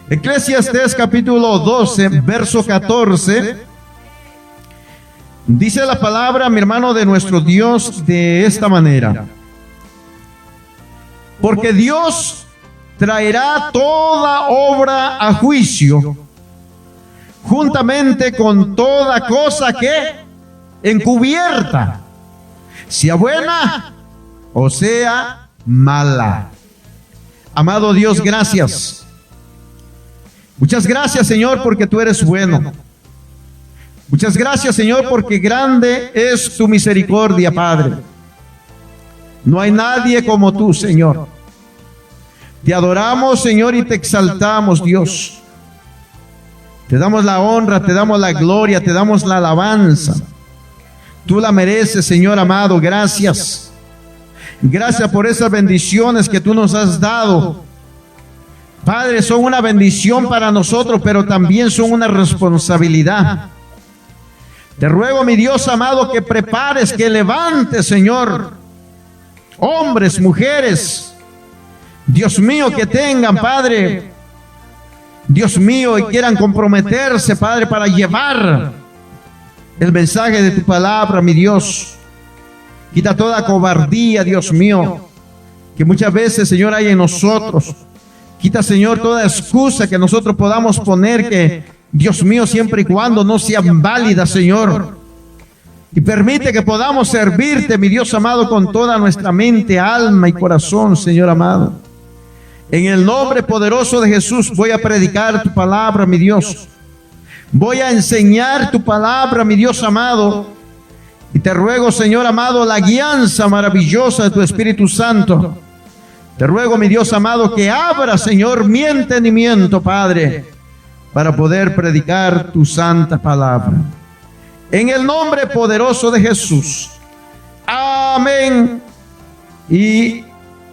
Eclesiastés capítulo 12, verso 14. Dice la palabra, mi hermano, de nuestro Dios de esta manera: porque Dios traerá toda obra a juicio, juntamente con toda cosa que encubierta, sea buena o sea mala. Amado Dios, gracias. Muchas gracias, Señor, porque tú eres bueno. Muchas gracias, Señor, porque grande es tu misericordia, Padre. No hay nadie como tú, Señor. Te adoramos, Señor, y te exaltamos, Dios. Te damos la honra, te damos la gloria, te damos la alabanza. Tú la mereces, Señor amado. Gracias. Gracias por esas bendiciones que tú nos has dado. Padre, son una bendición para nosotros, pero también son una responsabilidad. Te ruego, mi Dios amado, que prepares, que levantes, Señor, hombres, mujeres, Dios mío, que tengan, Padre, Dios mío, y quieran comprometerse, Padre, para llevar el mensaje de tu palabra, mi Dios. Quita toda cobardía, Dios mío, que muchas veces, Señor, hay en nosotros. Quita, Señor, toda excusa que nosotros podamos poner, que, Dios mío, siempre y cuando no sean válidas, Señor. Y permite que podamos servirte, mi Dios amado, con toda nuestra mente, alma y corazón, Señor amado. En el nombre poderoso de Jesús voy a predicar tu palabra, mi Dios. Voy a enseñar tu palabra, mi Dios amado. Y te ruego, Señor amado, la guianza maravillosa de tu Espíritu Santo. Te ruego, mi Dios amado, que abra, Señor, mi entendimiento, Padre, para poder predicar tu santa palabra. En el nombre poderoso de Jesús. Amén y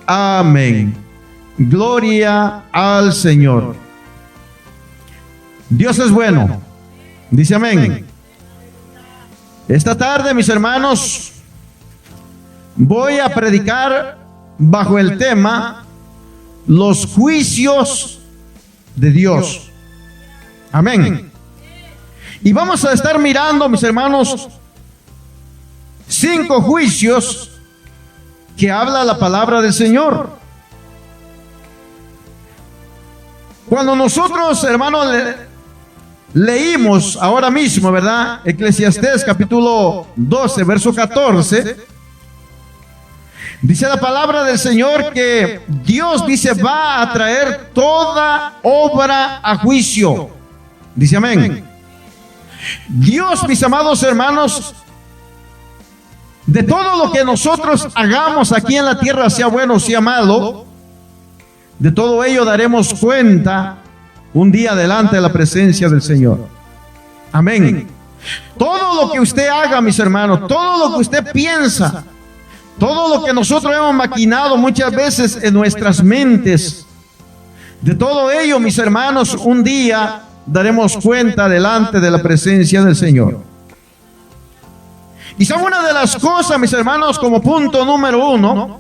amén. Gloria al Señor. Dios es bueno. Dice amén. Esta tarde, mis hermanos, voy a predicar bajo el tema los juicios de Dios. Amén. Y vamos a estar mirando, mis hermanos, 5 juicios que habla la palabra del Señor. Cuando nosotros, hermanos, leímos ahora mismo, ¿verdad? Eclesiastés capítulo 12, verso 14. Dice la palabra del Señor que Dios, dice, va a traer toda obra a juicio. Dice amén. Dios, mis amados hermanos, de todo lo que nosotros hagamos aquí en la tierra, sea bueno o sea malo, de todo ello daremos cuenta un día delante de la presencia del Señor. Amén. Todo lo que usted haga, mis hermanos, todo lo que usted piensa, todo lo que nosotros hemos maquinado muchas veces en nuestras mentes, de todo ello, mis hermanos, un día daremos cuenta delante de la presencia del Señor. Y son una de las cosas, mis hermanos, como punto número 1,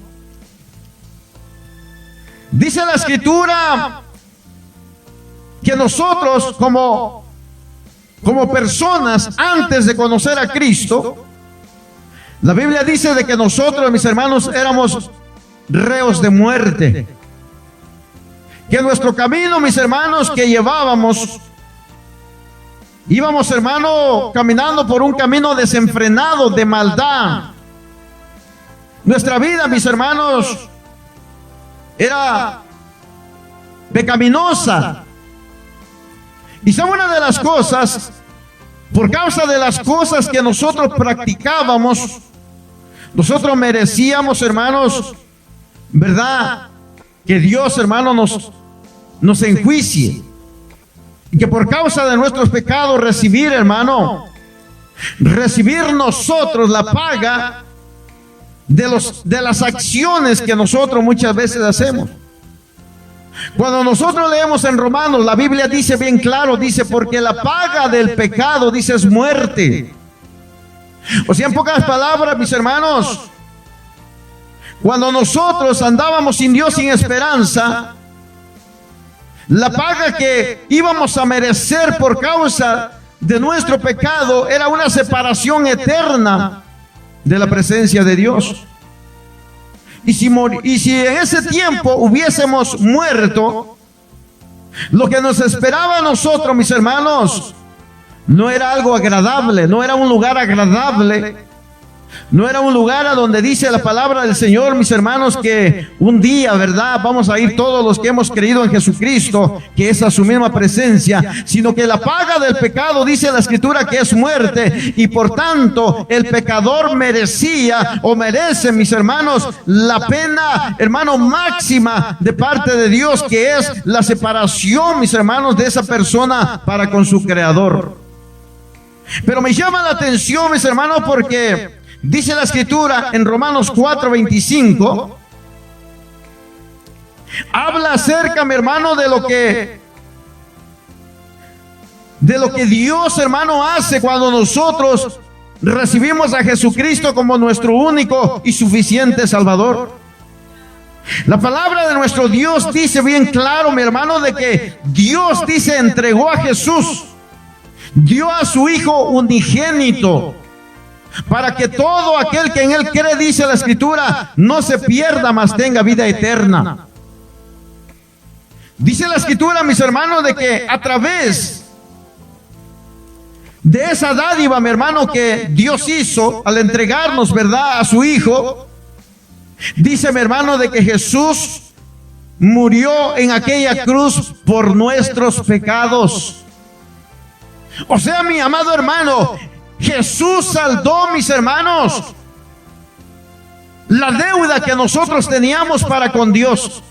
dice la Escritura que nosotros como personas antes de conocer a Cristo, la Biblia dice de que nosotros, mis hermanos, éramos reos de muerte. Que nuestro camino, mis hermanos, que íbamos, hermano, caminando por un camino desenfrenado de maldad. Nuestra vida, mis hermanos, era pecaminosa. Y son una de las cosas, por causa de las cosas que nosotros practicábamos, nosotros merecíamos, hermanos, ¿verdad? Que Dios, hermano, nos enjuicie. Y que por causa de nuestros pecados recibir, hermano, recibir nosotros la paga de las acciones que nosotros muchas veces hacemos. Cuando nosotros leemos en Romanos, la Biblia dice bien claro, dice, porque la paga del pecado, dice, es muerte. O sea, en pocas palabras, mis hermanos, cuando nosotros andábamos sin Dios, sin esperanza, La paga que íbamos a merecer por causa de nuestro pecado era una separación eterna de la presencia de Dios. Y si en ese tiempo hubiésemos muerto, lo que nos esperaba a nosotros, mis hermanos, no era algo agradable, no era un lugar agradable. No era un lugar a donde dice la palabra del Señor, mis hermanos, que un día, ¿verdad?, vamos a ir todos los que hemos creído en Jesucristo, que es a su misma presencia, sino que la paga del pecado, dice la Escritura, que es muerte, y por tanto el pecador merecía o merece, mis hermanos, la pena, hermano, máxima de parte de Dios, que es la separación, mis hermanos, de esa persona para con su Creador. Pero me llama la atención, mis hermanos, porque dice la Escritura en Romanos 4:25, habla acerca, mi hermano, de lo que Dios, hermano, hace cuando nosotros recibimos a Jesucristo como nuestro único y suficiente Salvador. La palabra de nuestro Dios dice bien claro, mi hermano, de que Dios, dice, entregó a Jesús, dio a su Hijo unigénito, para que todo aquel que en Él cree, dice la Escritura, no se pierda, mas tenga vida eterna. Dice la Escritura, mis hermanos, de que a través de esa dádiva, mi hermano, que Dios hizo al entregarnos, ¿verdad?, a su Hijo, dice, mi hermano, de que Jesús murió en aquella cruz por nuestros pecados. O sea, mi amado hermano, Jesús saldó, mis hermanos, la deuda que nosotros teníamos para con Dios.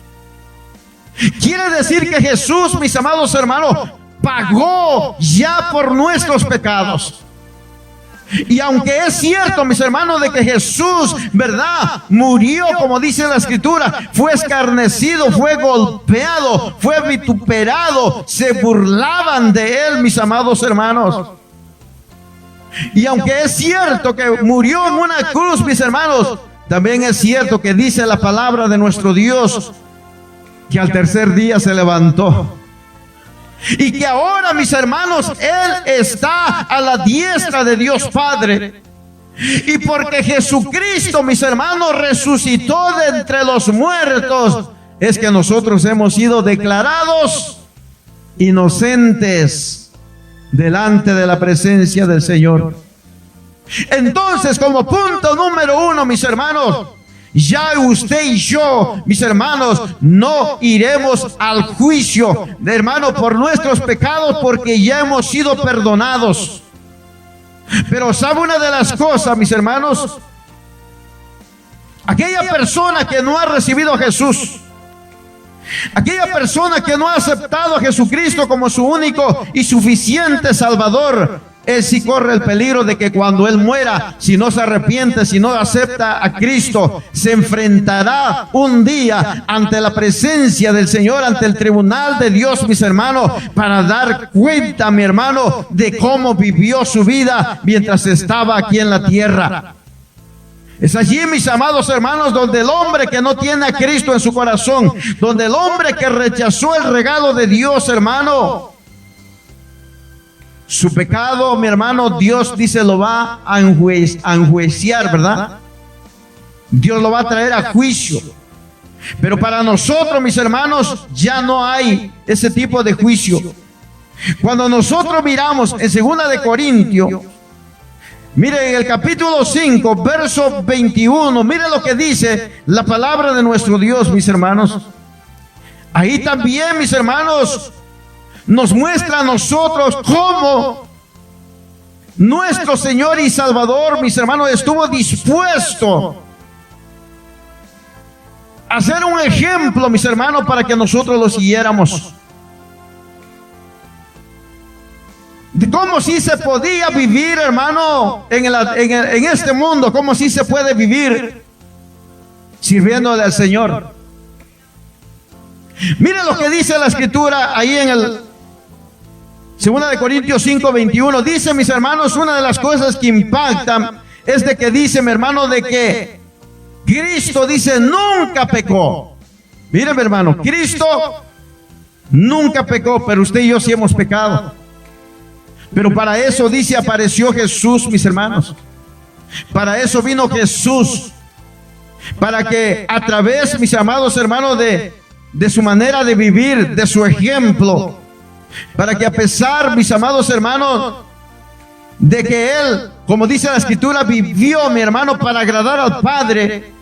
Quiere decir que Jesús, mis amados hermanos, pagó ya por nuestros pecados. Y aunque es cierto, mis hermanos, de que Jesús, ¿verdad?, murió, como dice la Escritura, fue escarnecido, fue golpeado, fue vituperado, se burlaban de Él, mis amados hermanos. Y aunque es cierto que murió en una cruz, mis hermanos, también es cierto que dice la palabra de nuestro Dios que al tercer día se levantó. Y que ahora, mis hermanos, Él está a la diestra de Dios Padre. Y porque Jesucristo, mis hermanos, resucitó de entre los muertos, es que nosotros hemos sido declarados inocentes delante de la presencia del Señor. Entonces, como punto número uno, mis hermanos, ya usted y yo, mis hermanos, no iremos al juicio, hermano, por nuestros pecados, porque ya hemos sido perdonados. Pero ¿sabe una de las cosas, mis hermanos? Aquella persona que no ha recibido a Jesús, aquella persona que no ha aceptado a Jesucristo como su único y suficiente Salvador, él sí corre el peligro de que cuando él muera, si no se arrepiente, si no acepta a Cristo, se enfrentará un día ante la presencia del Señor, ante el tribunal de Dios, mis hermanos, para dar cuenta, mi hermano, de cómo vivió su vida mientras estaba aquí en la tierra. Es allí, mis amados hermanos, donde el hombre que no tiene a Cristo en su corazón, donde el hombre que rechazó el regalo de Dios, hermano, su pecado, mi hermano, Dios dice lo va a enjuiciar, ¿verdad? Dios lo va a traer a juicio. Pero para nosotros, mis hermanos, ya no hay ese tipo de juicio. Cuando nosotros miramos en 2 de Corintios, miren en el capítulo 5, verso 21, miren lo que dice la palabra de nuestro Dios, mis hermanos. Ahí también, mis hermanos, nos muestra a nosotros cómo nuestro Señor y Salvador, mis hermanos, estuvo dispuesto a hacer un ejemplo, mis hermanos, para que nosotros lo siguiéramos. De cómo sí se podía vivir, hermano, en este mundo, cómo sí se puede vivir sirviéndole al Señor. Miren lo que dice la Escritura ahí en el 2 de Corintios 5, 21. Dice, mis hermanos, una de las cosas que impactan es de que dice, mi hermano, de que Cristo, dice, nunca pecó. Miren, mi hermano, Cristo nunca pecó, pero usted y yo sí hemos pecado. Pero para eso, dice, apareció Jesús, mis hermanos. Para eso vino Jesús. Para que a través, mis amados hermanos, de su manera de vivir, de su ejemplo, para que a pesar, mis amados hermanos, de que Él, como dice la Escritura, vivió, mi hermano, para agradar al Padre.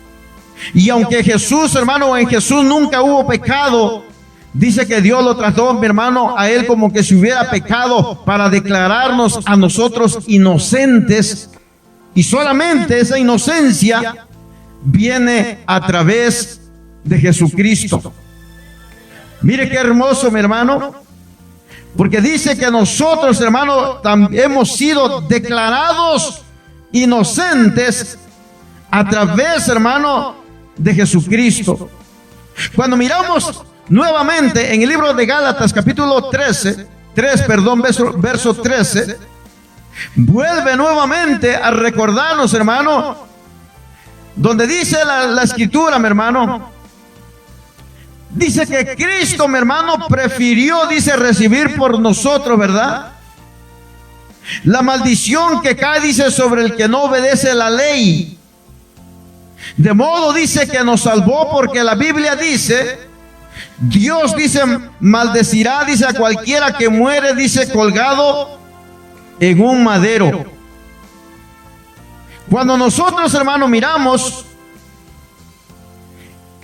Y aunque Jesús, hermano, en Jesús nunca hubo pecado, dice que Dios lo trató, mi hermano, a Él como que si hubiera pecado, para declararnos a nosotros inocentes. Y solamente esa inocencia viene a través de Jesucristo. Mire qué hermoso, mi hermano, porque dice que nosotros, hermano, hemos sido declarados inocentes a través, hermano, de Jesucristo. Cuando miramos nuevamente en el libro de Gálatas, capítulo 3, verso 13, vuelve nuevamente a recordarnos, hermano, donde dice la Escritura, mi hermano, dice que Cristo, mi hermano, prefirió, dice, recibir por nosotros, ¿verdad?, la maldición que cae, dice, sobre el que no obedece la ley. De modo, dice, que nos salvó, porque la Biblia dice, Dios, dice, maldecirá, dice, a cualquiera que muere, dice, colgado en un madero. Cuando nosotros, hermano, miramos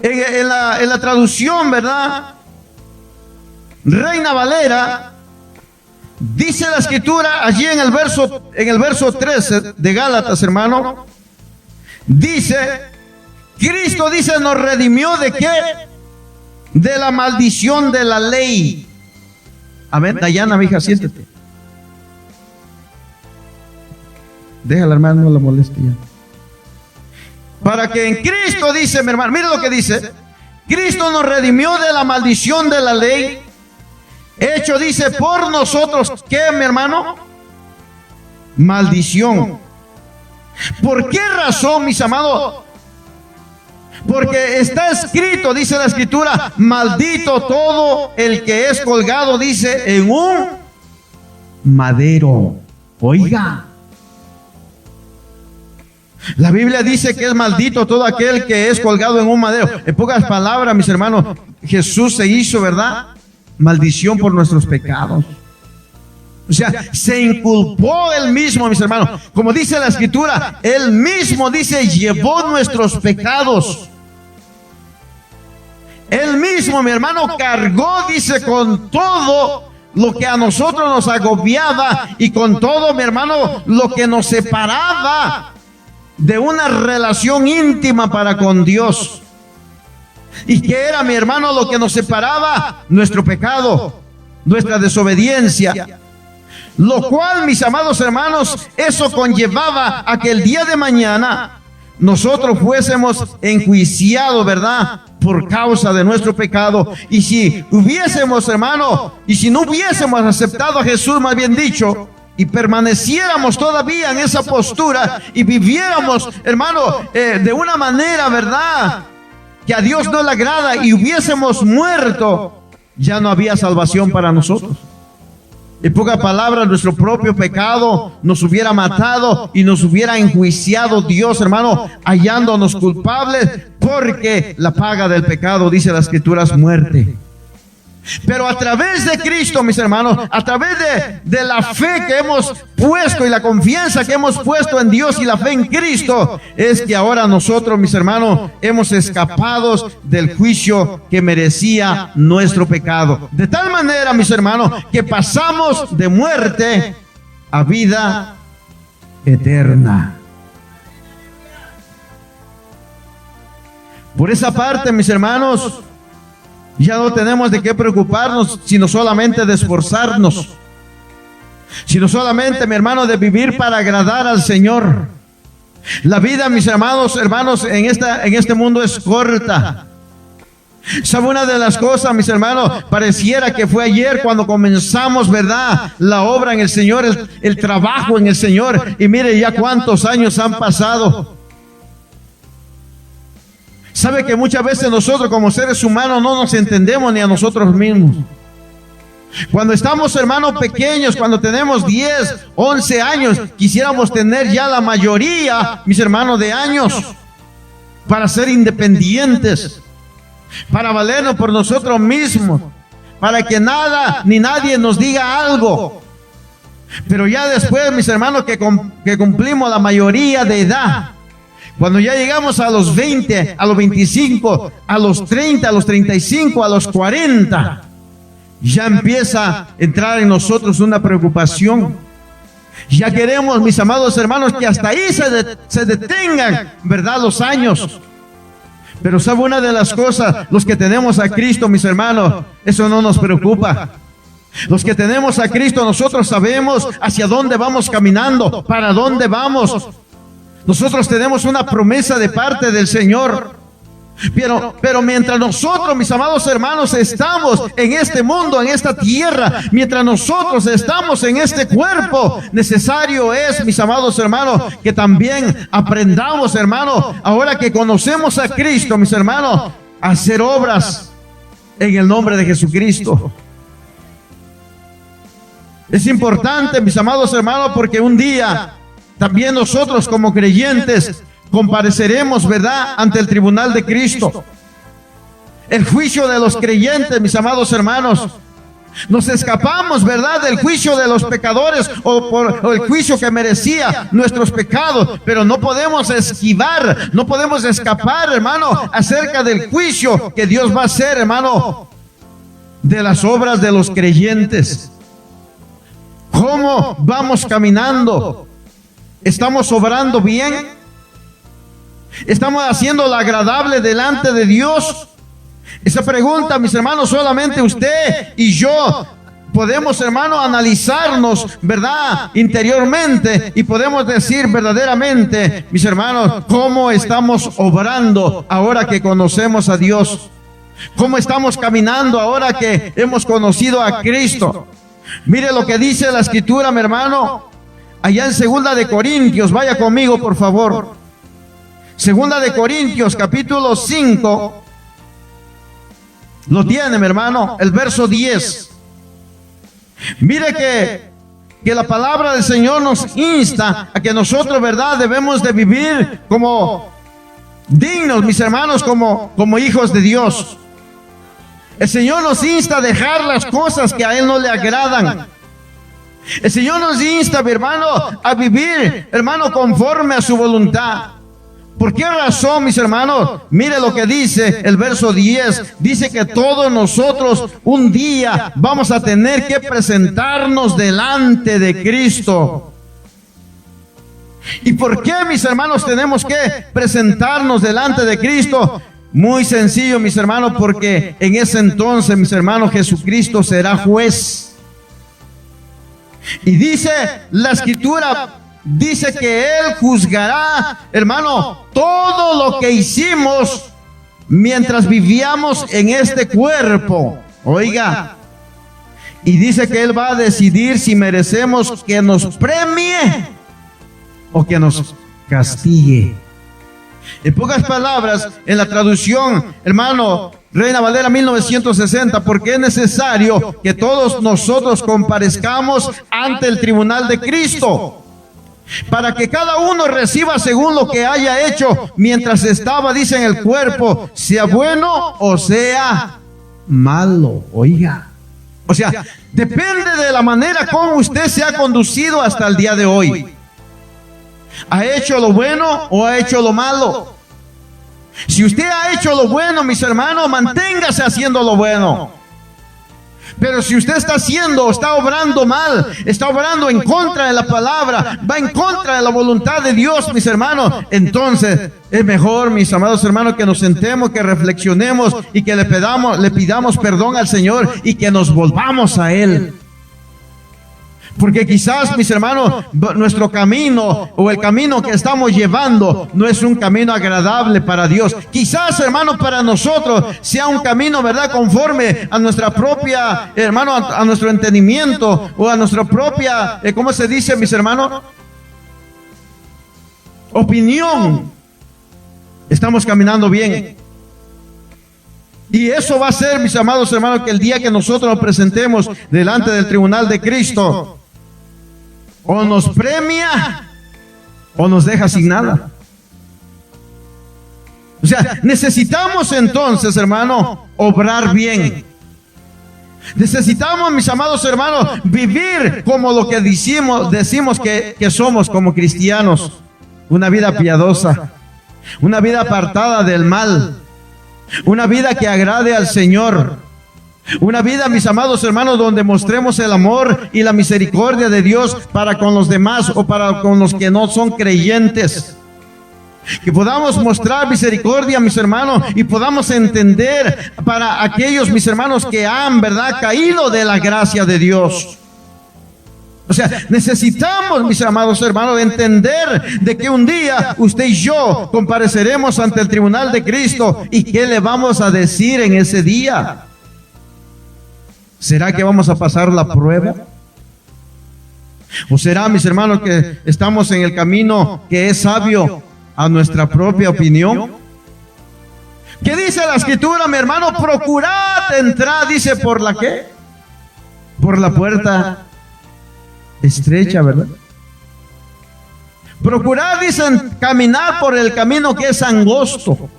en la traducción, ¿verdad?, Reina Valera, dice la Escritura allí en el verso 13 de Gálatas, hermano, dice, Cristo, dice, nos redimió ¿de qué? De la maldición de la ley. A ver, Dayana, mi hija, siéntate. Déjala, hermano, no la moleste ya. Para que en Cristo, dice, mi hermano, mire lo que dice, Cristo nos redimió de la maldición de la ley, hecho, dice, por nosotros, ¿qué, mi hermano? Maldición. ¿Por qué razón, mis amados? Porque está escrito, dice la Escritura, maldito todo el que es colgado, dice, en un madero. Oiga, la Biblia dice que es maldito todo aquel que es colgado en un madero. En pocas palabras, mis hermanos, Jesús se hizo, ¿verdad?, maldición por nuestros pecados. O sea, se inculpó Él mismo, mis hermanos. Como dice la Escritura, Él mismo, dice, llevó nuestros pecados. Él mismo, mi hermano, cargó, dice, con todo lo que a nosotros nos agobiaba y con todo, mi hermano, lo que nos separaba de una relación íntima para con Dios. ¿Y qué era, mi hermano, lo que nos separaba? Nuestro pecado, nuestra desobediencia. Lo cual, mis amados hermanos, eso conllevaba a que el día de mañana nosotros fuésemos enjuiciados, ¿verdad?, por causa de nuestro pecado. Y si hubiésemos, hermano, y si no hubiésemos aceptado a Jesús, más bien dicho, y permaneciéramos todavía en esa postura y viviéramos, hermano, de una manera, ¿verdad?, que a Dios no le agrada, y hubiésemos muerto, ya no había salvación para nosotros. En pocas palabras, nuestro propio pecado nos hubiera matado y nos hubiera enjuiciado Dios, hermano, hallándonos culpables, porque la paga del pecado, dice la Escritura, es muerte. Pero a través de Cristo, mis hermanos, a través de la fe que hemos puesto y la confianza que hemos puesto en Dios y la fe en Cristo, es que ahora nosotros, mis hermanos, hemos escapado del juicio que merecía nuestro pecado. De tal manera, mis hermanos, que pasamos de muerte a vida eterna. Por esa parte, mis hermanos, ya no tenemos de qué preocuparnos, sino solamente de esforzarnos, sino solamente, mi hermano, de vivir para agradar al Señor. La vida, mis hermanos, en este mundo es corta. ¿Sabe una de las cosas, mis hermanos? Pareciera que fue ayer cuando comenzamos, ¿verdad?, la obra en el Señor, el trabajo en el Señor, y mire ya cuántos años han pasado. Sabe que muchas veces nosotros como seres humanos no nos entendemos ni a nosotros mismos. Cuando estamos, hermanos, pequeños, cuando tenemos 10, 11 años, quisiéramos tener ya la mayoría, mis hermanos, de años para ser independientes, para valernos por nosotros mismos, para que nada ni nadie nos diga algo. Pero ya después, mis hermanos, que cumplimos la mayoría de edad, cuando ya llegamos a los 20, a los 25, a los 30, a los 35, a los 40, ya empieza a entrar en nosotros una preocupación. Ya queremos, mis amados hermanos, que hasta ahí se detengan, ¿verdad?, los años. Pero ¿sabe una de las cosas? Los que tenemos a Cristo, mis hermanos, eso no nos preocupa. Los que tenemos a Cristo, nosotros sabemos hacia dónde vamos caminando, para dónde vamos. Nosotros tenemos una promesa de parte del Señor. Pero mientras nosotros, mis amados hermanos, estamos en este mundo, en esta tierra, mientras nosotros estamos en este cuerpo, necesario es, mis amados hermanos, que también aprendamos, hermanos, ahora que conocemos a Cristo, mis hermanos, a hacer obras en el nombre de Jesucristo. Es importante, mis amados hermanos, porque un día también nosotros como creyentes compareceremos, ¿verdad?, ante el tribunal de Cristo. El juicio de los creyentes, mis amados hermanos. Nos escapamos, ¿verdad?, del juicio de los pecadores o el juicio que merecía nuestros pecados, pero no podemos esquivar, no podemos escapar, hermano, acerca del juicio que Dios va a hacer, hermano, de las obras de los creyentes. ¿Cómo vamos caminando? ¿Estamos obrando bien? ¿Estamos haciendo lo agradable delante de Dios? Esa pregunta, mis hermanos, solamente usted y yo podemos, hermano, analizarnos, ¿verdad?, interiormente, y podemos decir verdaderamente, mis hermanos, cómo estamos obrando ahora que conocemos a Dios. ¿Cómo estamos caminando ahora que hemos conocido a Cristo? Mire lo que dice la Escritura, mi hermano, allá en 2 de Corintios, vaya conmigo, por favor. 2 de Corintios, capítulo 5, lo tiene, mi hermano, el verso 10. Mire que la palabra del Señor nos insta a que nosotros, ¿verdad?, debemos de vivir como dignos, mis hermanos, como hijos de Dios. El Señor nos insta a dejar las cosas que a Él no le agradan. El Señor nos insta, mi hermano, a vivir, hermano, conforme a su voluntad. ¿Por qué razón, mis hermanos? Mire lo que dice el verso 10. Dice que todos nosotros un día vamos a tener que presentarnos delante de Cristo. ¿Y por qué, mis hermanos, tenemos que presentarnos delante de Cristo? Muy sencillo, mis hermanos, porque en ese entonces, mis hermanos, Jesucristo será juez. Y dice la Escritura, dice que Él juzgará, hermano, todo lo que hicimos mientras vivíamos en este cuerpo. Oiga, y dice que Él va a decidir si merecemos que nos premie o que nos castigue. En pocas palabras, en la traducción, hermano, Reina Valera 1960, porque es necesario que todos nosotros comparezcamos ante el tribunal de Cristo, para que cada uno reciba según lo que haya hecho mientras estaba, dice, en el cuerpo, sea bueno o sea malo. Oiga, o sea, depende de la manera como usted se ha conducido hasta el día de hoy. ¿Ha hecho lo bueno o ha hecho lo malo? Si usted ha hecho lo bueno, mis hermanos, manténgase haciendo lo bueno. Pero si usted está haciendo, está obrando mal, está obrando en contra de la palabra, va en contra de la voluntad de Dios, mis hermanos, entonces es mejor, mis amados hermanos, que nos sentemos, que reflexionemos y que le pidamos perdón al Señor y que nos volvamos a Él. Porque quizás, mis hermanos, nuestro camino o el camino que estamos llevando no es un camino agradable para Dios. Quizás, hermanos, para nosotros sea un camino, ¿verdad?, conforme a nuestra propia, hermano, a nuestro entendimiento o a nuestra propia, ¿cómo se dice, mis hermanos? Opinión. Estamos caminando bien. Y eso va a ser, mis amados hermanos, que el día que nosotros nos presentemos delante del tribunal de Cristo, o nos premia o nos deja sin nada. O sea, necesitamos entonces, hermano, obrar bien. Necesitamos, mis amados hermanos, vivir como lo que decimos que somos como cristianos. Una vida piadosa, una vida apartada del mal, una vida que agrade al Señor. Una vida, mis amados hermanos, donde mostremos el amor y la misericordia de Dios para con los demás o para con los que no son creyentes. Que podamos mostrar misericordia, mis hermanos, y podamos entender para aquellos, mis hermanos, que han, ¿verdad?, caído de la gracia de Dios. O sea, necesitamos, mis amados hermanos, entender de que un día usted y yo compareceremos ante el tribunal de Cristo. ¿Y qué le vamos a decir en ese día? ¿Será que vamos a pasar la prueba? ¿O será, mis hermanos, que estamos en el camino que es sabio a nuestra propia opinión? ¿Qué dice la Escritura, mi hermano? Procurad entrar, dice, ¿por la qué? Por la puerta estrecha, ¿verdad? Procurad, dicen, caminar por el camino que es angosto.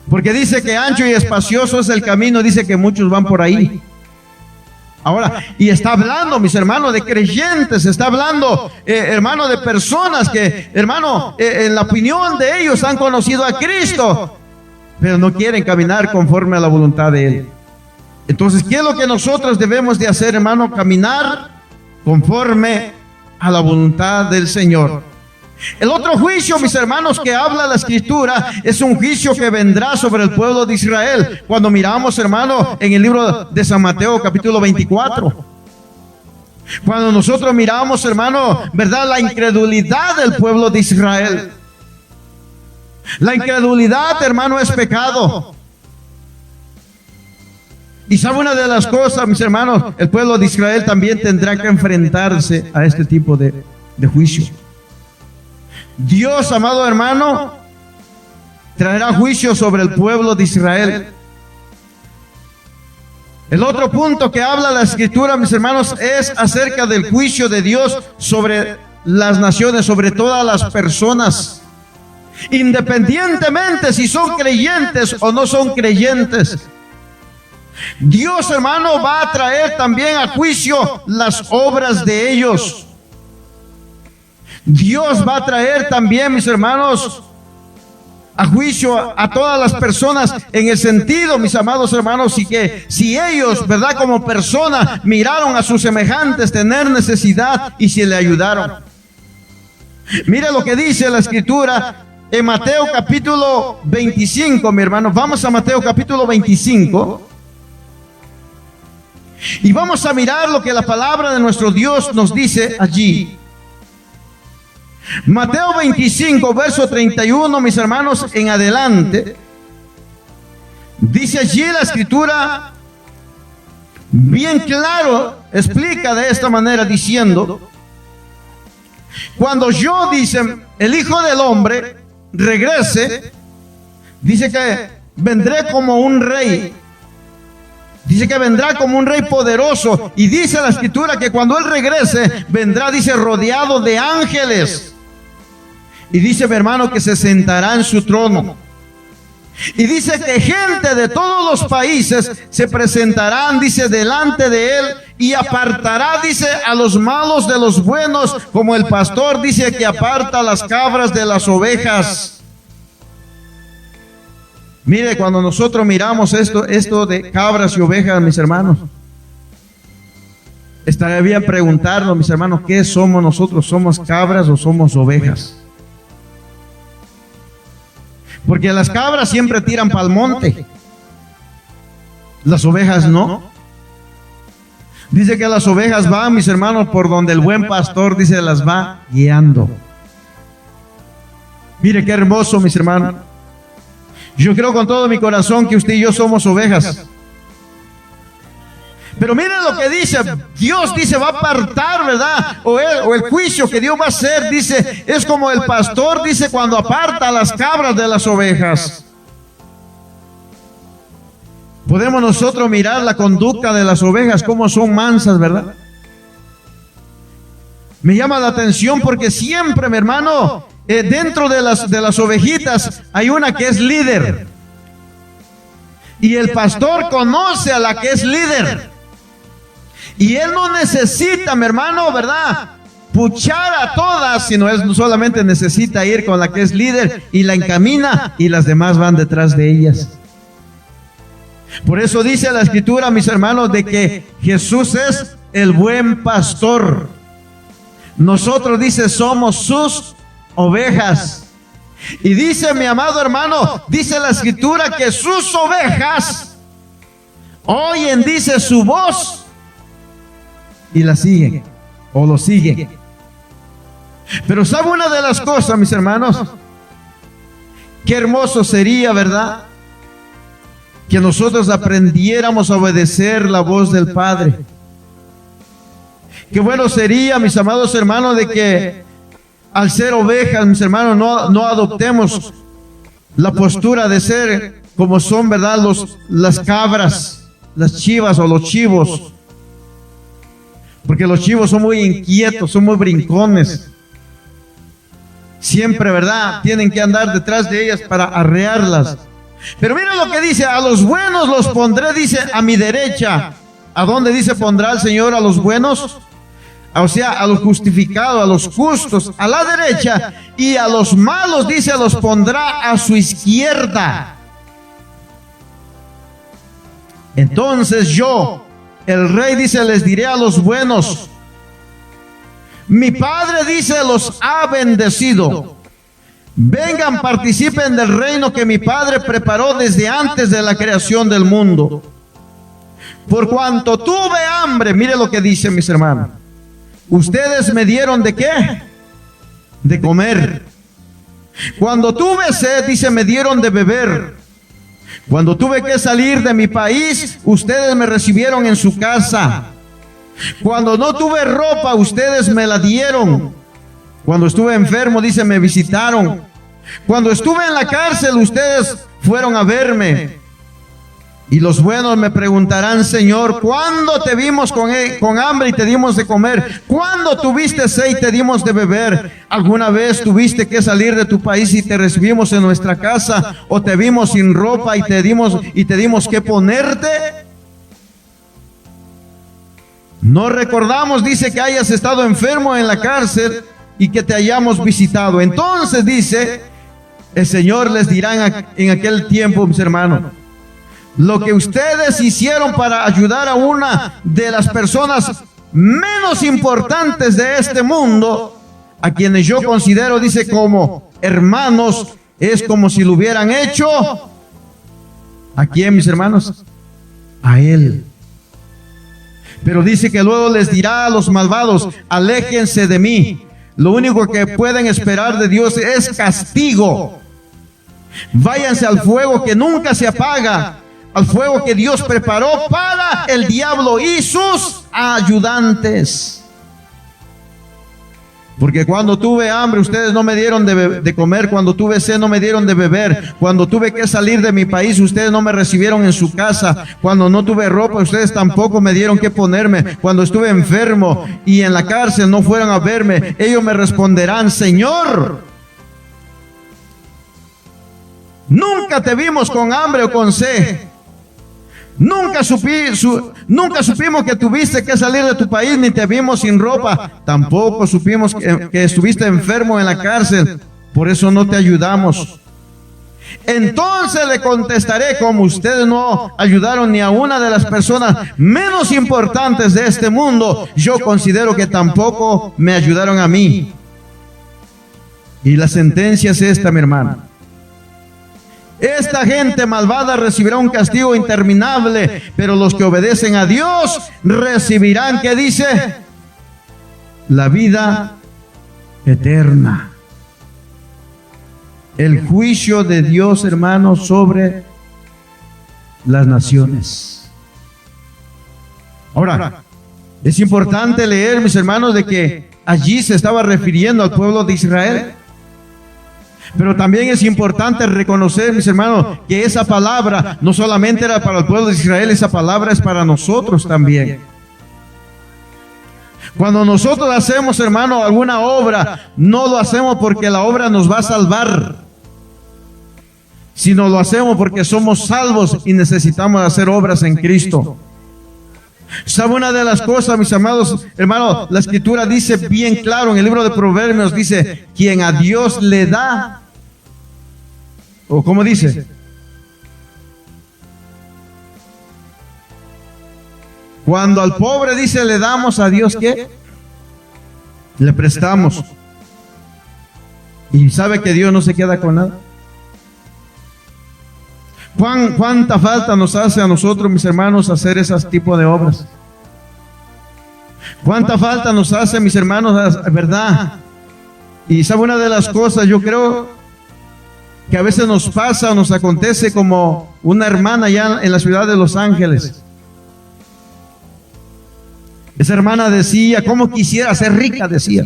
Porque dice que ancho y espacioso es el camino, dice que muchos van por ahí. Ahora, y está hablando, mis hermanos, de creyentes, está hablando, hermano, de personas que, hermano, en la opinión de ellos han conocido a Cristo, pero no quieren caminar conforme a la voluntad de Él. Entonces, ¿qué es lo que nosotros debemos de hacer, hermano? Caminar conforme a la voluntad del Señor. El otro juicio, mis hermanos, que habla la Escritura es un juicio que vendrá sobre el pueblo de Israel. Cuando miramos, hermano, en el libro de San Mateo, capítulo 24. Cuando nosotros miramos, hermano, ¿verdad?, la incredulidad del pueblo de Israel. La incredulidad, hermano, es pecado. Y sabe una de las cosas, mis hermanos, el pueblo de Israel también tendrá que enfrentarse a este tipo de juicio. Dios, amado hermano, traerá juicio sobre el pueblo de Israel. El otro punto que habla la Escritura, mis hermanos, es acerca del juicio de Dios sobre las naciones, sobre todas las personas, independientemente si son creyentes o no son creyentes. Dios, hermano, va a traer también a juicio las obras de ellos. Dios va a traer también, mis hermanos, a juicio a todas las personas, en el sentido, mis amados hermanos, y que si ellos, ¿verdad?, como persona miraron a sus semejantes tener necesidad y si le ayudaron. Mire lo que dice la Escritura en Mateo capítulo 25, mi hermano. Vamos a Mateo capítulo 25 y vamos a mirar lo que la palabra de nuestro Dios nos dice allí. Mateo 25, verso 31, mis hermanos, en adelante, dice allí la Escritura, bien claro, explica de esta manera diciendo: cuando yo, dice, el Hijo del Hombre regrese, dice que vendré como un rey. Dice que vendrá como un rey poderoso. Y dice la Escritura que cuando Él regrese, vendrá, dice, rodeado de ángeles. Y dice, mi hermano, que se sentará en su trono. Y dice que gente de todos los países se presentarán, dice, delante de Él, y apartará, dice, a los malos de los buenos, como el pastor, dice, que aparta las cabras de las ovejas. Mire, cuando nosotros miramos esto de cabras y ovejas, mis hermanos, estaría bien preguntarnos, mis hermanos, ¿qué somos nosotros? ¿Somos cabras o somos ovejas? Porque las cabras siempre tiran para el monte, las ovejas no. Dice que las ovejas van, mis hermanos, por donde el buen pastor, dice, las va guiando. Mire qué hermoso, mis hermanos. Yo creo con todo mi corazón que usted y yo somos ovejas. Pero miren lo que dice, Dios dice, va a apartar, ¿verdad? O el juicio que Dios va a hacer, dice, es como el pastor, dice, cuando aparta a las cabras de las ovejas. Podemos nosotros mirar la conducta de las ovejas, cómo son mansas, ¿verdad? Me llama la atención porque siempre, mi hermano, dentro de las ovejitas hay una que es líder. Y el pastor conoce a la que es líder. Y él no necesita, mi hermano, ¿verdad?, puchar a todas, sino él solamente necesita ir con la que es líder y la encamina y las demás van detrás de ellas. Por eso dice la Escritura, mis hermanos, de que Jesús es el buen pastor. Nosotros, dice, somos sus ovejas. Y dice, mi amado hermano, dice la Escritura que sus ovejas oyen, dice, su voz y la siguen o lo siguen. Pero ¿sabe una de las cosas, mis hermanos? Qué hermoso sería, ¿verdad?, que nosotros aprendiéramos a obedecer la voz del Padre. Qué bueno sería, mis amados hermanos, de que al ser ovejas, mis hermanos, no adoptemos la postura de ser como son, ¿verdad?, las cabras, las chivas o los chivos. Porque los chivos son muy inquietos, son muy brincones. Siempre, ¿verdad?, tienen que andar detrás de ellas para arrearlas. Pero mira lo que dice: a los buenos los pondré, dice, a mi derecha. ¿A dónde dice pondrá el Señor a los buenos? O sea, a los justificados, a los justos, a la derecha. Y a los malos, dice, los pondrá a su izquierda. Entonces yo, el Rey, dice, les diré a los buenos: mi Padre, dice, los ha bendecido. Vengan, participen del reino que mi Padre preparó desde antes de la creación del mundo. Por cuanto tuve hambre, mire lo que dice, mis hermanos, ustedes me dieron ¿de qué? De comer. Cuando tuve sed, dice, me dieron de beber. Cuando tuve que salir de mi país, ustedes me recibieron en su casa. Cuando no tuve ropa, ustedes me la dieron. Cuando estuve enfermo, dice, me visitaron. Cuando estuve en la cárcel, ustedes fueron a verme. Y los buenos me preguntarán: Señor, ¿cuándo te vimos con hambre y te dimos de comer? ¿Cuándo tuviste sed y te dimos de beber? ¿Alguna vez tuviste que salir de tu país y te recibimos en nuestra casa? ¿O te vimos sin ropa y te dimos que ponerte? No recordamos, dice, que hayas estado enfermo en la cárcel y que te hayamos visitado. Entonces, dice, el Señor les dirá en aquel tiempo, mis hermanos: lo que ustedes hicieron para ayudar a una de las personas menos importantes de este mundo, a quienes yo considero, dice, como hermanos, es como si lo hubieran hecho. ¿A quién, mis hermanos? A Él. Pero dice que luego les dirá a los malvados: aléjense de mí. Lo único que pueden esperar de Dios es castigo. Váyanse al fuego que nunca se apaga, al fuego que Dios preparó para el diablo y sus ayudantes. Porque cuando tuve hambre, ustedes no me dieron de comer. Cuando tuve sed, no me dieron de beber. Cuando tuve que salir de mi país, ustedes no me recibieron en su casa. Cuando no tuve ropa, ustedes tampoco me dieron que ponerme. Cuando estuve enfermo y en la cárcel, no fueron a verme. Ellos me responderán: Señor, nunca te vimos con hambre o con sed. Nunca supimos que tuviste que salir de tu país, ni te vimos sin ropa. Tampoco supimos que estuviste enfermo en la cárcel. Por eso no te ayudamos. Entonces le contestaré: como ustedes no ayudaron ni a una de las personas menos importantes de este mundo, yo considero que tampoco me ayudaron a mí. Y la sentencia es esta, mi hermano: esta gente malvada recibirá un castigo interminable, pero los que obedecen a Dios recibirán, ¿qué dice? La vida eterna. El juicio de Dios, hermanos, sobre las naciones. Ahora, es importante leer, mis hermanos, de que allí se estaba refiriendo al pueblo de Israel. Pero también es importante reconocer, mis hermanos, que esa palabra no solamente era para el pueblo de Israel, esa palabra es para nosotros también. Cuando nosotros hacemos, hermano, alguna obra, no lo hacemos porque la obra nos va a salvar, sino lo hacemos porque somos salvos y necesitamos hacer obras en Cristo. ¿Sabe una de las cosas, mis amados hermanos? La Escritura dice bien claro en el libro de Proverbios, dice, quien a Dios le da, o ¿cómo dice? Cuando al pobre dice, le damos, a Dios, ¿qué? Le prestamos. Y sabe que Dios no se queda con nada. ¿Cuánta falta nos hace a nosotros, mis hermanos, hacer ese tipo de obras? ¿Cuánta falta nos hace, mis hermanos, verdad? Y sabe una de las cosas, yo creo que a veces nos pasa o nos acontece como una hermana allá en la ciudad de Los Ángeles. Esa hermana decía, ¿cómo quisiera ser rica? Decía.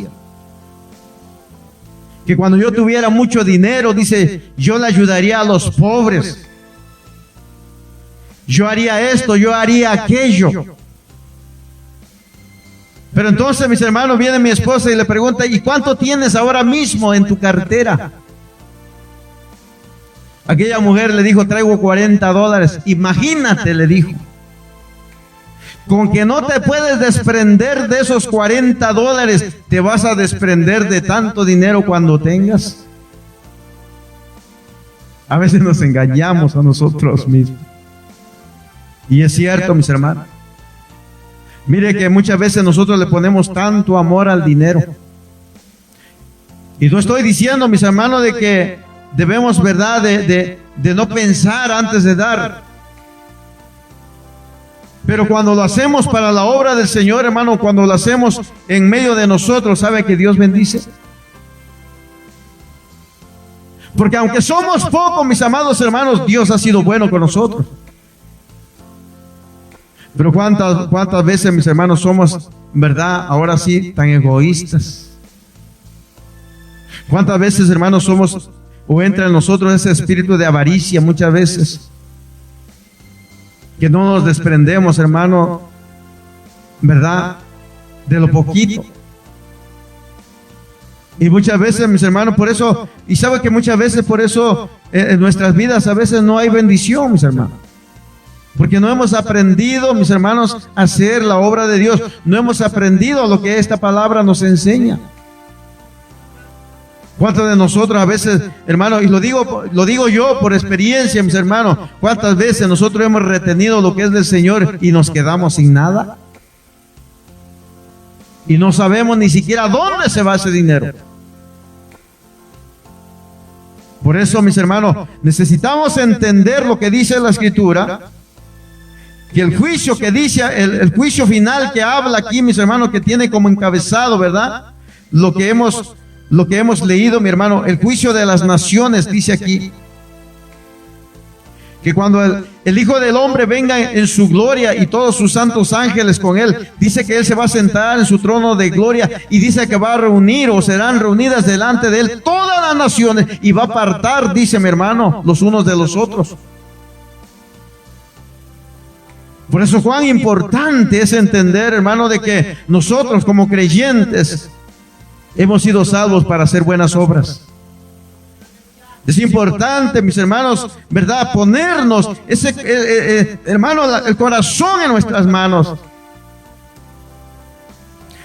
Que cuando yo tuviera mucho dinero, dice, yo le ayudaría a los pobres. Yo haría esto, yo haría aquello. Pero entonces, mis hermanos, viene mi esposa y le pregunta, ¿y cuánto tienes ahora mismo en tu cartera? Aquella mujer le dijo, traigo $40. Imagínate, le dijo. Con que no te puedes desprender de esos $40, te vas a desprender de tanto dinero cuando tengas. A veces nos engañamos a nosotros mismos. Y es cierto, mis hermanos. Mire que muchas veces nosotros le ponemos tanto amor al dinero. Y no estoy diciendo, mis hermanos, de que debemos, verdad, de no pensar antes de dar. Pero cuando lo hacemos para la obra del Señor, hermano, cuando lo hacemos en medio de nosotros, ¿sabe que Dios bendice? Porque aunque somos pocos, mis amados hermanos, Dios ha sido bueno con nosotros. Pero cuántas veces, mis hermanos, somos, verdad, ahora sí, tan egoístas. Cuántas veces, hermanos, somos o entra en nosotros ese espíritu de avaricia muchas veces. Que no nos desprendemos, hermano, verdad, de lo poquito. Y muchas veces, mis hermanos, por eso, y sabe que muchas veces por eso en nuestras vidas a veces no hay bendición, mis hermanos. Porque no hemos aprendido, mis hermanos, a hacer la obra de Dios. No hemos aprendido lo que esta palabra nos enseña. ¿Cuántos de nosotros a veces, hermanos, y lo digo yo por experiencia, mis hermanos, cuántas veces nosotros hemos retenido lo que es del Señor y nos quedamos sin nada? Y no sabemos ni siquiera dónde se va ese dinero. Por eso, mis hermanos, necesitamos entender lo que dice la Escritura, que el juicio que dice, el juicio final que habla aquí, mis hermanos, que tiene como encabezado, ¿verdad? Lo que hemos leído, mi hermano, el juicio de las naciones, dice aquí, que cuando el Hijo del Hombre venga en su gloria y todos sus santos ángeles con él, dice que él se va a sentar en su trono de gloria y dice que va a reunir o serán reunidas delante de él todas las naciones y va a apartar, dice mi hermano, los unos de los otros. Por eso cuán importante es entender, hermano, de que nosotros como creyentes hemos sido salvos para hacer buenas obras. Es importante, mis hermanos, ¿verdad? Ponernos hermano, el corazón en nuestras manos.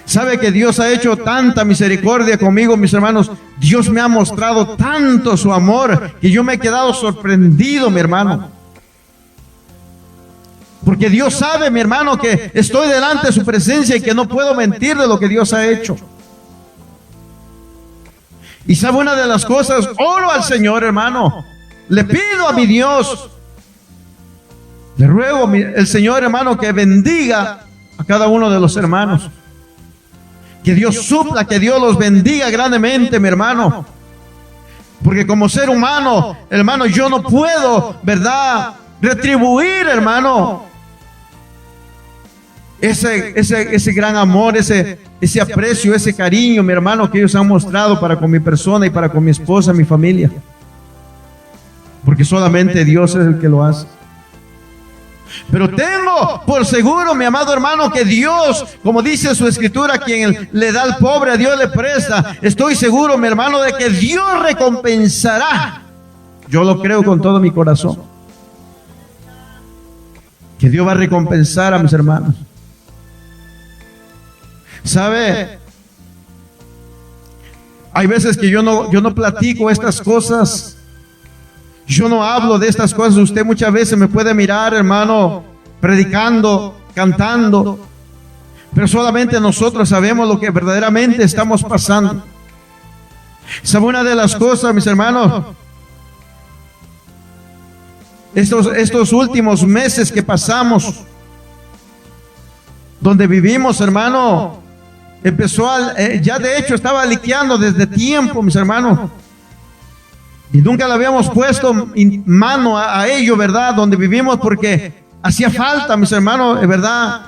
¿Sabe que Dios ha hecho tanta misericordia conmigo, mis hermanos? Dios me ha mostrado tanto su amor que yo me he quedado sorprendido, mi hermano. Porque Dios sabe, mi hermano, que estoy delante de su presencia y que no puedo mentir de lo que Dios ha hecho. Y sabe una de las cosas, oro al Señor, hermano. Le pido a mi Dios, le ruego al Señor, hermano, que bendiga a cada uno de los hermanos. Que Dios supla, que Dios los bendiga grandemente, mi hermano. Porque como ser humano, hermano, yo no puedo, ¿verdad?, retribuir, hermano, ese gran amor, ese aprecio, ese cariño, mi hermano, que ellos han mostrado para con mi persona y para con mi esposa, mi familia. Porque solamente Dios es el que lo hace. Pero tengo por seguro, mi amado hermano, que Dios, como dice su escritura, quien le da al pobre, a Dios le presta. Estoy seguro, mi hermano, de que Dios recompensará. Yo lo creo con todo mi corazón, que Dios va a recompensar a mis hermanos. ¿Sabe? Hay veces que yo no platico estas cosas. Yo no hablo de estas cosas. Usted muchas veces me puede mirar, hermano, predicando, cantando, pero solamente nosotros sabemos lo que verdaderamente estamos pasando. ¿Sabe una de las cosas, mis hermanos? Estos últimos meses que pasamos, donde vivimos, hermano, ya de hecho estaba liqueando desde tiempo, mis hermanos. Y nunca le habíamos puesto mano a ello, ¿verdad? Donde vivimos, porque hacía falta, mis hermanos, ¿verdad?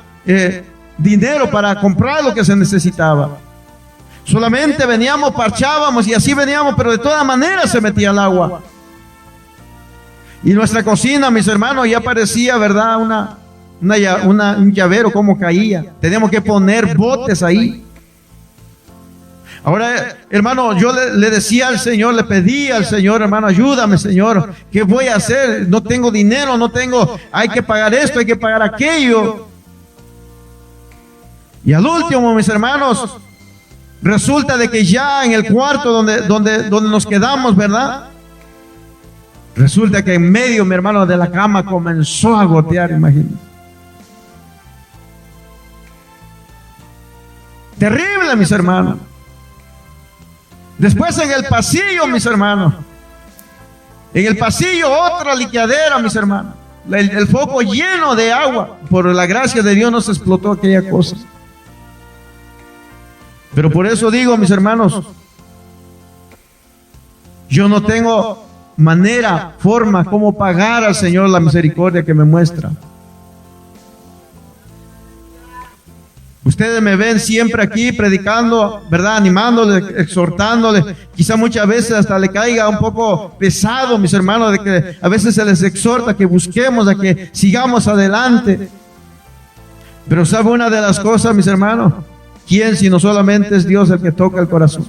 Dinero para comprar lo que se necesitaba. Solamente veníamos, parchábamos y así veníamos, pero de todas maneras se metía el agua. Y nuestra cocina, mis hermanos, ya parecía, ¿verdad? Un llavero, como caía. Teníamos que poner botes ahí. Ahora, hermano, yo le decía al Señor, le pedía al Señor, hermano, ayúdame, Señor. ¿Qué voy a hacer? No tengo dinero, hay que pagar esto, hay que pagar aquello. Y al último, mis hermanos, resulta de que ya en el cuarto donde nos quedamos, ¿verdad? Resulta que en medio, mi hermano, de la cama comenzó a gotear, imagínense. Terrible, mis hermanos. Después en el pasillo, mis hermanos. En el pasillo otra liqueadera, mis hermanos. El foco lleno de agua. Por la gracia de Dios no se explotó aquella cosa. Pero por eso digo, mis hermanos, yo no tengo forma, cómo pagar al Señor la misericordia que me muestra. Ustedes me ven siempre aquí predicando, ¿verdad? Animándole, exhortándole. Quizá muchas veces hasta le caiga un poco pesado, mis hermanos, de que a veces se les exhorta que busquemos, a que sigamos adelante. Pero ¿sabe una de las cosas, mis hermanos? ¿Quién sino solamente es Dios el que toca el corazón?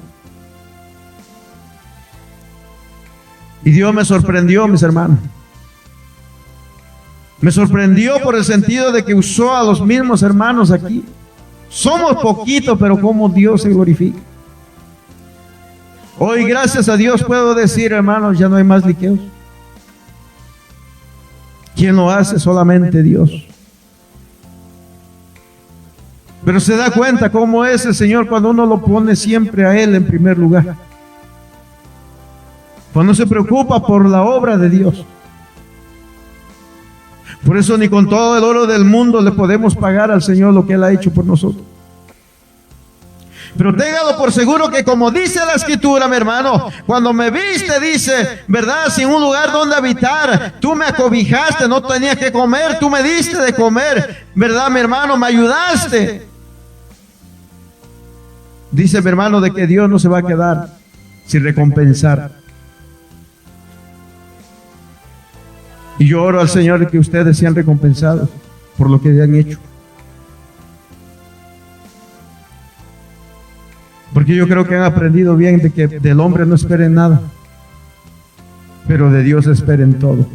Y Dios me sorprendió, mis hermanos. Me sorprendió por el sentido de que usó a los mismos hermanos aquí. Somos poquitos, pero como Dios se glorifica. Hoy, gracias a Dios, puedo decir, hermanos, ya no hay más liqueos. ¿Quién lo hace? Solamente Dios. Pero se da cuenta cómo es el Señor cuando uno lo pone siempre a Él en primer lugar. Cuando se preocupa por la obra de Dios. Por eso ni con todo el oro del mundo le podemos pagar al Señor lo que Él ha hecho por nosotros. Pero téngalo por seguro que, como dice la Escritura, mi hermano, cuando me viste, dice, ¿verdad? Sin un lugar donde habitar, tú me acobijaste, no tenía que comer, tú me diste de comer, ¿verdad, mi hermano? Me ayudaste. Dice mi hermano de que Dios no se va a quedar sin recompensar. Y yo oro al Señor de que ustedes sean recompensados por lo que han hecho. Porque yo creo que han aprendido bien de que del hombre no esperen nada, pero de Dios esperen todo.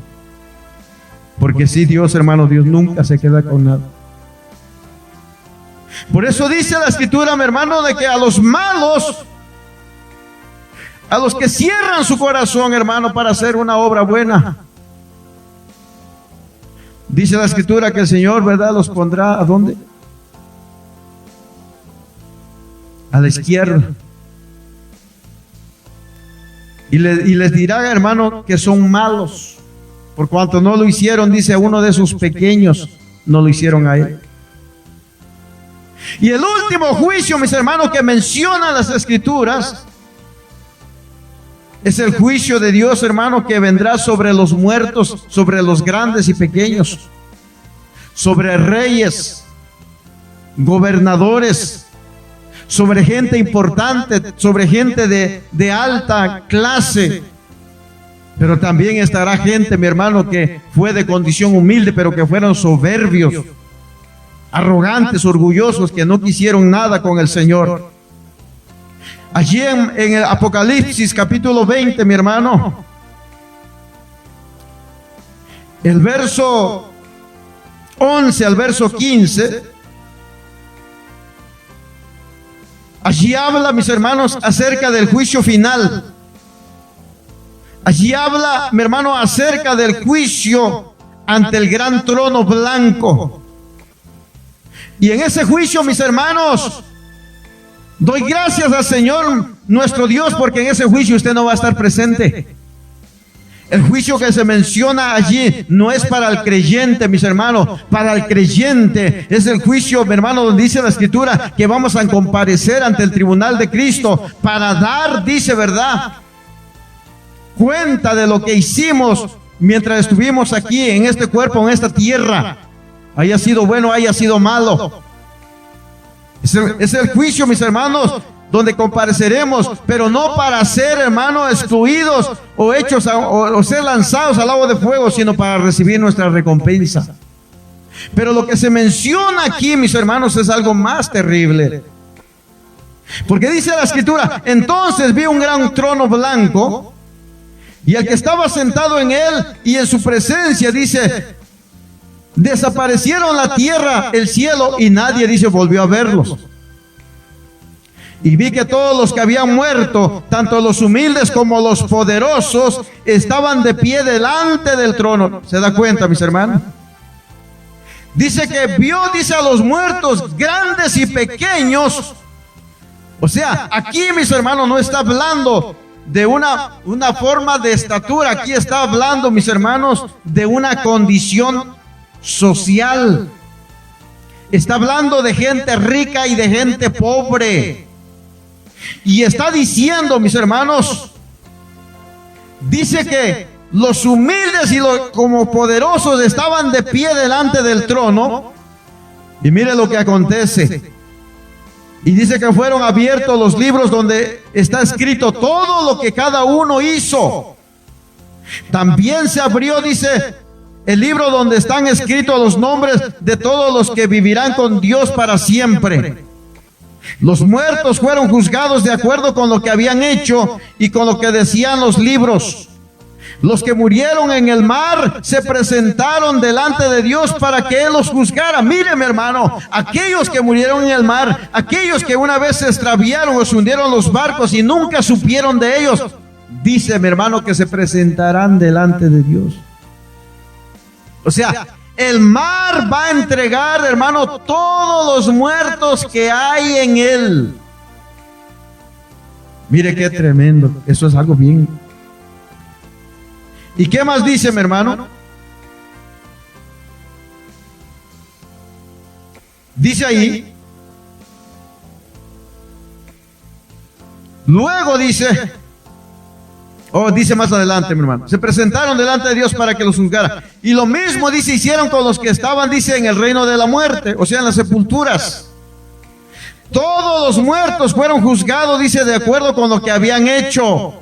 Porque si Dios, hermano, Dios nunca se queda con nada. Por eso dice la Escritura, mi hermano, de que a los malos, a los que cierran su corazón, hermano, para hacer una obra buena, dice la Escritura que el Señor, ¿verdad?, los pondrá ¿a dónde? A la izquierda. Y les dirá, hermano, que son malos, por cuanto no lo hicieron, dice, a uno de sus pequeños, no lo hicieron a él. Y el último juicio, mis hermanos, que mencionan las Escrituras, es el juicio de Dios, hermano, que vendrá sobre los muertos, sobre los grandes y pequeños, sobre reyes, gobernadores, sobre gente importante, sobre gente de alta clase. Pero también estará gente, mi hermano, que fue de condición humilde, pero que fueron soberbios, arrogantes, orgullosos, que no quisieron nada con el Señor. Allí en el Apocalipsis capítulo 20, mi hermano, el verso 11 al verso 15, allí habla, mis hermanos, acerca del juicio final. Allí habla, mi hermano, acerca del juicio ante el gran trono blanco. Y en ese juicio, mis hermanos, doy gracias al Señor nuestro Dios, porque en ese juicio usted no va a estar presente. El juicio que se menciona allí no es para el creyente, mis hermanos. Para el creyente es el juicio, mi hermano, donde dice la Escritura que vamos a comparecer ante el tribunal de Cristo para dar, dice, ¿verdad?, cuenta de lo que hicimos mientras estuvimos aquí en este cuerpo, en esta tierra, haya sido bueno, haya sido malo. Es el juicio, mis hermanos, donde compareceremos, pero no para ser, hermanos, excluidos o hechos o ser lanzados al lago de fuego, sino para recibir nuestra recompensa. Pero lo que se menciona aquí, mis hermanos, es algo más terrible. Porque dice la Escritura: entonces vi un gran trono blanco, y el que estaba sentado en él y en su presencia, dice, desaparecieron la tierra, el cielo, y nadie, dice, volvió a verlos. Y vi que todos los que habían muerto, tanto los humildes como los poderosos, estaban de pie delante del trono. ¿Se da cuenta, mis hermanos? Dice que vio, dice, a los muertos, grandes y pequeños. O sea, aquí, mis hermanos, no está hablando de una forma de estatura. Aquí está hablando, mis hermanos, de una condición social. Está hablando de gente rica y de gente pobre. Y está diciendo, mis hermanos, dice que los humildes y los como poderosos estaban de pie delante del trono. Y mire lo que acontece. Y dice que fueron abiertos los libros donde está escrito todo lo que cada uno hizo. También se abrió, dice, el libro donde están escritos los nombres de todos los que vivirán con Dios para siempre. Los muertos fueron juzgados de acuerdo con lo que habían hecho y con lo que decían los libros. Los que murieron en el mar se presentaron delante de Dios para que Él los juzgara. Mire, mi hermano, aquellos que murieron en el mar, aquellos que una vez se extraviaron o se hundieron los barcos y nunca supieron de ellos, dice, mi hermano, que se presentarán delante de Dios. O sea, el mar va a entregar, hermano, todos los muertos que hay en él. Mire qué tremendo. Eso es algo bien. ¿Y qué más dice, mi hermano? Dice ahí, luego dice, dice más adelante, mi hermano, se presentaron delante de Dios para que los juzgara. Y lo mismo, dice, hicieron con los que estaban, dice, en el reino de la muerte, o sea, en las sepulturas. Todos los muertos fueron juzgados, dice, de acuerdo con lo que habían hecho.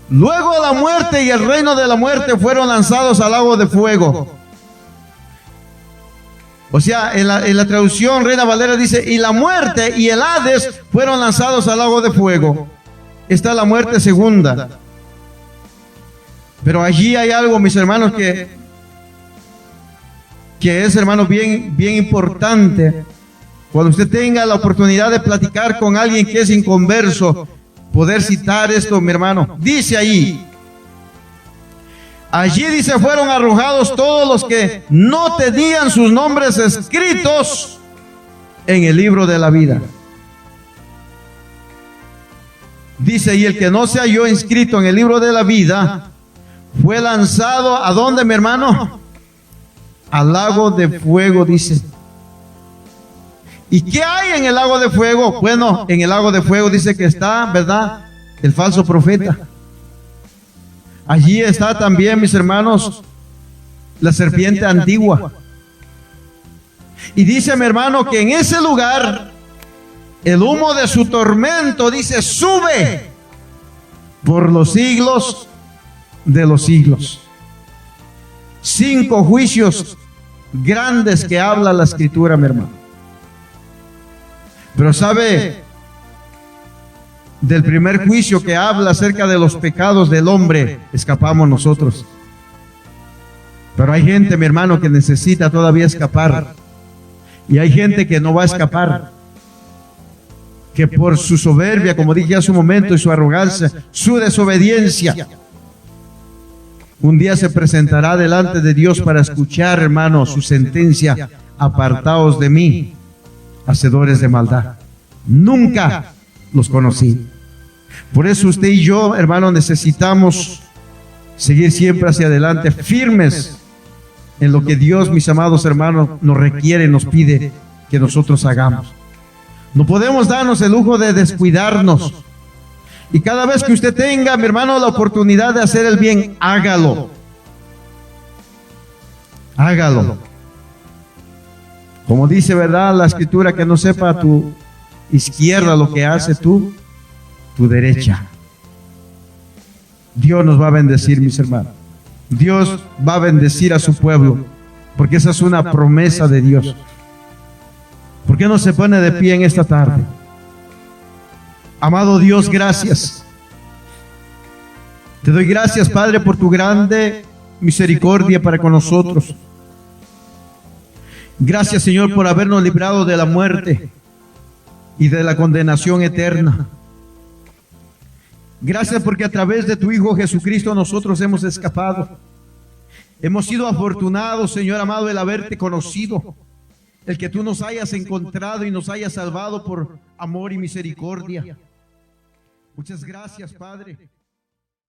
Luego la muerte y el reino de la muerte fueron lanzados al lago de fuego. O sea, en la traducción Reina Valera dice, y la muerte y el Hades fueron lanzados al lago de fuego. Está la muerte segunda. Pero allí hay algo, mis hermanos, que es, hermanos, bien importante. Cuando usted tenga la oportunidad de platicar con alguien que es inconverso, poder citar esto, mi hermano. Dice ahí, allí, dice, fueron arrojados todos los que no tenían sus nombres escritos en el libro de la vida. Dice, y el que no se halló inscrito en el libro de la vida fue lanzado, ¿a dónde, mi hermano? Al lago de fuego, dice. ¿Y qué hay en el lago de fuego? Bueno, en el lago de fuego dice que está, ¿verdad?, el falso profeta. Allí está también, mis hermanos, la serpiente antigua. Y dice mi hermano que en ese lugar el humo de su tormento, dice, sube por los siglos de los siglos. 5 juicios grandes que habla la Escritura, mi hermano. Pero sabe, del primer juicio que habla acerca de los pecados del hombre, escapamos nosotros. Pero hay gente, mi hermano, que necesita todavía escapar. Y hay gente que no va a escapar, que por su soberbia, como dije hace un momento, y su arrogancia, su desobediencia, un día se presentará delante de Dios para escuchar, hermano, su sentencia: apartaos de mí, hacedores de maldad. Nunca los conocí. Por eso usted y yo, hermano, necesitamos seguir siempre hacia adelante, firmes en lo que Dios, mis amados hermanos, nos requiere, nos pide que nosotros hagamos. No podemos darnos el lujo de descuidarnos. Y cada vez que usted tenga, mi hermano, la oportunidad de hacer el bien, hágalo. Hágalo. Como dice, ¿verdad?, la Escritura, que no sepa tu izquierda lo que hace tu derecha. Dios nos va a bendecir, mis hermanos. Dios va a bendecir a su pueblo, porque esa es una promesa de Dios. ¿Por qué no se pone de pie en esta tarde? Amado Dios, gracias. Te doy gracias, Padre, por tu grande misericordia para con nosotros. Gracias, Señor, por habernos librado de la muerte y de la condenación eterna. Gracias porque a través de tu Hijo Jesucristo nosotros hemos escapado. Hemos sido afortunados, Señor amado, el haberte conocido, el que tú nos hayas encontrado y nos hayas salvado por amor y misericordia. Muchas gracias, Padre.